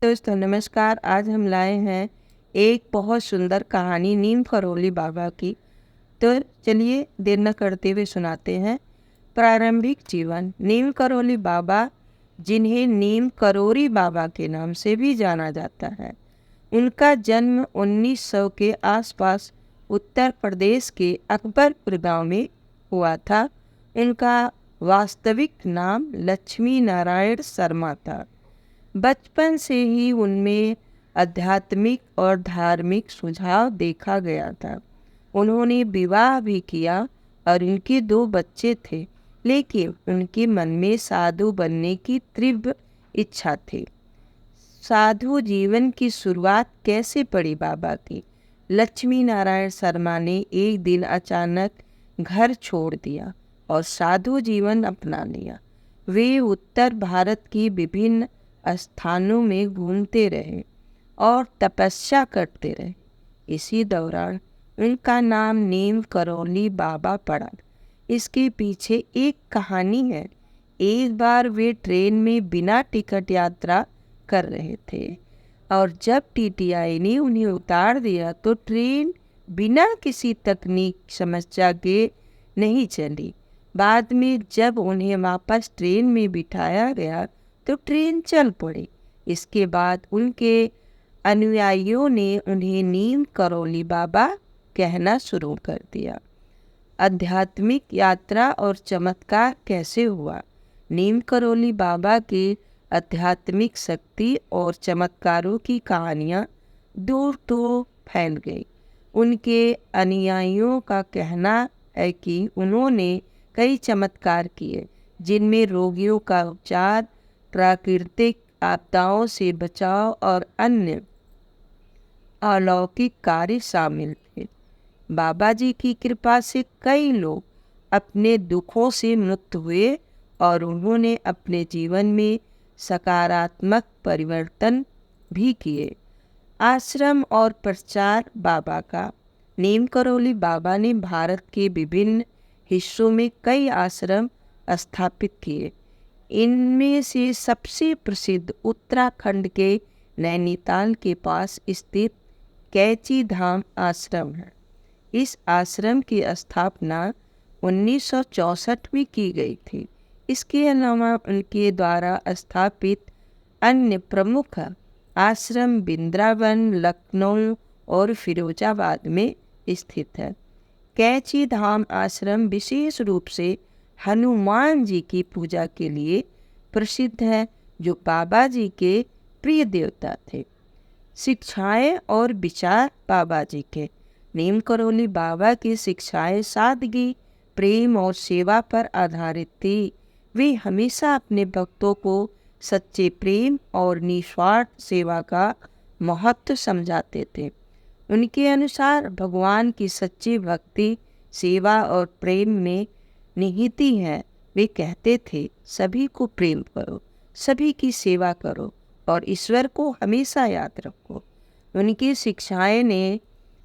दोस्तों नमस्कार। आज हम लाए हैं एक बहुत सुंदर कहानी नीम करोली बाबा की। तो चलिए देर न करते हुए सुनाते हैं। प्रारंभिक जीवन। नीम करोली बाबा, जिन्हें नीम करोरी बाबा के नाम से भी जाना जाता है, उनका जन्म 1900 के आसपास उत्तर प्रदेश के अकबरपुर गांव में हुआ था। इनका वास्तविक नाम लक्ष्मी नारायण शर्मा था। बचपन से ही उनमें आध्यात्मिक और धार्मिक सुझाव देखा गया था। उन्होंने विवाह भी किया और इनके 2 बच्चे थे, लेकिन उनके मन में साधु बनने की तीव्र इच्छा थी। साधु जीवन की शुरुआत कैसे पड़ी बाबा की? लक्ष्मी नारायण शर्मा ने एक दिन अचानक घर छोड़ दिया और साधु जीवन अपना लिया। वे उत्तर भारत की विभिन्न स्थानों में घूमते रहे और तपस्या करते रहे। इसी दौरान उनका नाम नीम करोली बाबा पड़ा। इसके पीछे एक कहानी है। एक बार वे ट्रेन में बिना टिकट यात्रा कर रहे थे और जब टीटीआई ने उन्हें उतार दिया तो ट्रेन बिना किसी तकनीक समस्या के नहीं चली। बाद में जब उन्हें वापस ट्रेन में बिठाया गया तो ट्रेन चल पड़ी। इसके बाद उनके अनुयायियों ने उन्हें नीम करोली बाबा कहना शुरू कर दिया। आध्यात्मिक यात्रा और चमत्कार कैसे हुआ? नीम करोली बाबा के आध्यात्मिक शक्ति और चमत्कारों की कहानियाँ दूर दूर फैल गई। उनके अनुयायियों का कहना है कि उन्होंने कई चमत्कार किए, जिनमें रोगियों का उपचार, प्राकृतिक आपदाओं से बचाव और अन्य अलौकिक कार्य शामिल थे। बाबा जी की कृपा से कई लोग अपने दुखों से मुक्त हुए और उन्होंने अपने जीवन में सकारात्मक परिवर्तन भी किए। आश्रम और प्रचार बाबा का। नीम करोली बाबा ने भारत के विभिन्न हिस्सों में कई आश्रम स्थापित किए। इनमें से सबसे प्रसिद्ध उत्तराखंड के नैनीताल के पास स्थित कैची धाम आश्रम है। इस आश्रम की स्थापना 1964 में की गई थी। इसके अलावा उनके द्वारा स्थापित अन्य प्रमुख आश्रम वृंदावन, लखनऊ और फिरोजाबाद में स्थित है। कैची धाम आश्रम विशेष रूप से हनुमान जी की पूजा के लिए प्रसिद्ध है, जो बाबा जी के प्रिय देवता थे। शिक्षाएं और विचार बाबा जी के। नीम करोली बाबा की शिक्षाएं सादगी, प्रेम और सेवा पर आधारित थी। वे हमेशा अपने भक्तों को सच्चे प्रेम और निस्वार्थ सेवा का महत्व समझाते थे। उनके अनुसार भगवान की सच्ची भक्ति सेवा और प्रेम में निहित है। वे कहते थे, सभी को प्रेम करो, सभी की सेवा करो और ईश्वर को हमेशा याद रखो। उनकी शिक्षाएं ने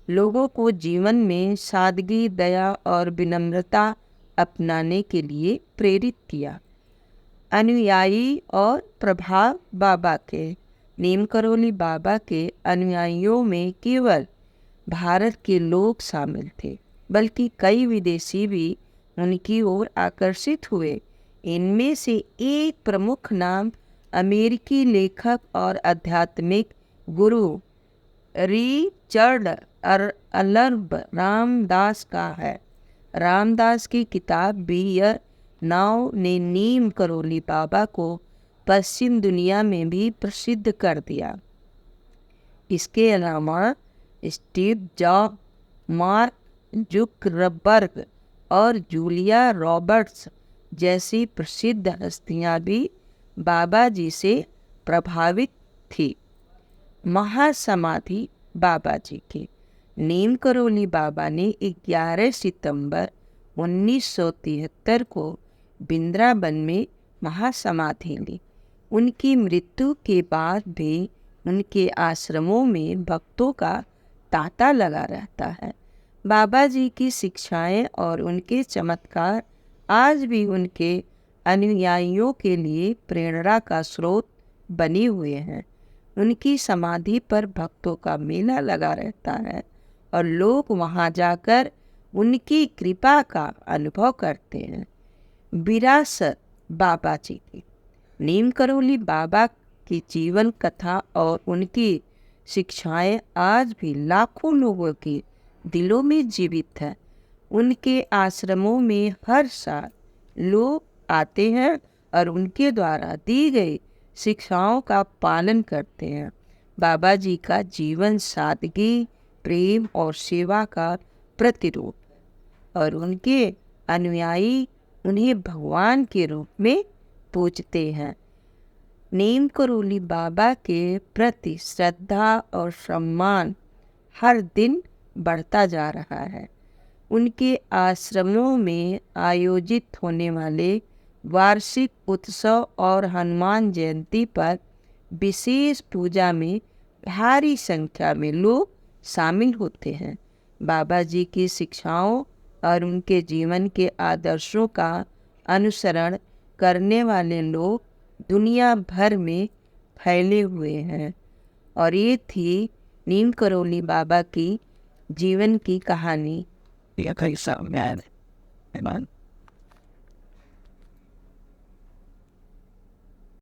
लोगों को जीवन में सादगी, दया और विनम्रता अपनाने के लिए प्रेरित किया। अनुयायी और प्रभाव बाबा के। नीम करोली बाबा के अनुयायियों में केवल भारत के लोग शामिल थे, बल्कि कई विदेशी भी उनकी ओर आकर्षित हुए। इनमें से एक प्रमुख नाम अमेरिकी लेखक और आध्यात्मिक गुरु रिचर्ड अर्लब रामदास का है। रामदास की किताब बियर नाव ने नीम करोली बाबा को पश्चिम दुनिया में भी प्रसिद्ध कर दिया। इसके अलावा स्टीव जॉब, मार्क जुकरबर्ग और जूलिया रॉबर्ट्स जैसी प्रसिद्ध हस्तियां भी बाबा जी से प्रभावित थी। महासमाधि बाबा जी की। नीम करोली बाबा ने 11 सितंबर 1973 को वृंदावन में महासमाधि ली। उनकी मृत्यु के बाद भी उनके आश्रमों में भक्तों का तांता लगा रहता है। बाबा जी की शिक्षाएं और उनके चमत्कार आज भी उनके अनुयायियों के लिए प्रेरणा का स्रोत बने हुए हैं। उनकी समाधि पर भक्तों का मेला लगा रहता है और लोग वहां जाकर उनकी कृपा का अनुभव करते हैं। विरासत बाबा जी की। नीम करोली बाबा की जीवन कथा और उनकी शिक्षाएं आज भी लाखों लोगों के दिलों में जीवित है। उनके आश्रमों में हर साल लोग आते हैं और उनके द्वारा दी गई शिक्षाओं का पालन करते हैं। बाबा जी का जीवन सादगी, प्रेम और सेवा का प्रतिरूप है और उनके अनुयायी उन्हें भगवान के रूप में पूजते हैं। नीम करोली बाबा के प्रति श्रद्धा और सम्मान हर दिन बढ़ता जा रहा है। उनके आश्रमों में आयोजित होने वाले वार्षिक उत्सव और हनुमान जयंती पर विशेष पूजा में भारी संख्या में लोग शामिल होते हैं। बाबा जी की शिक्षाओं और उनके जीवन के आदर्शों का अनुसरण करने वाले लोग दुनिया भर में फैले हुए हैं। और ये थी नीम करोली बाबा की जीवन की कहानी।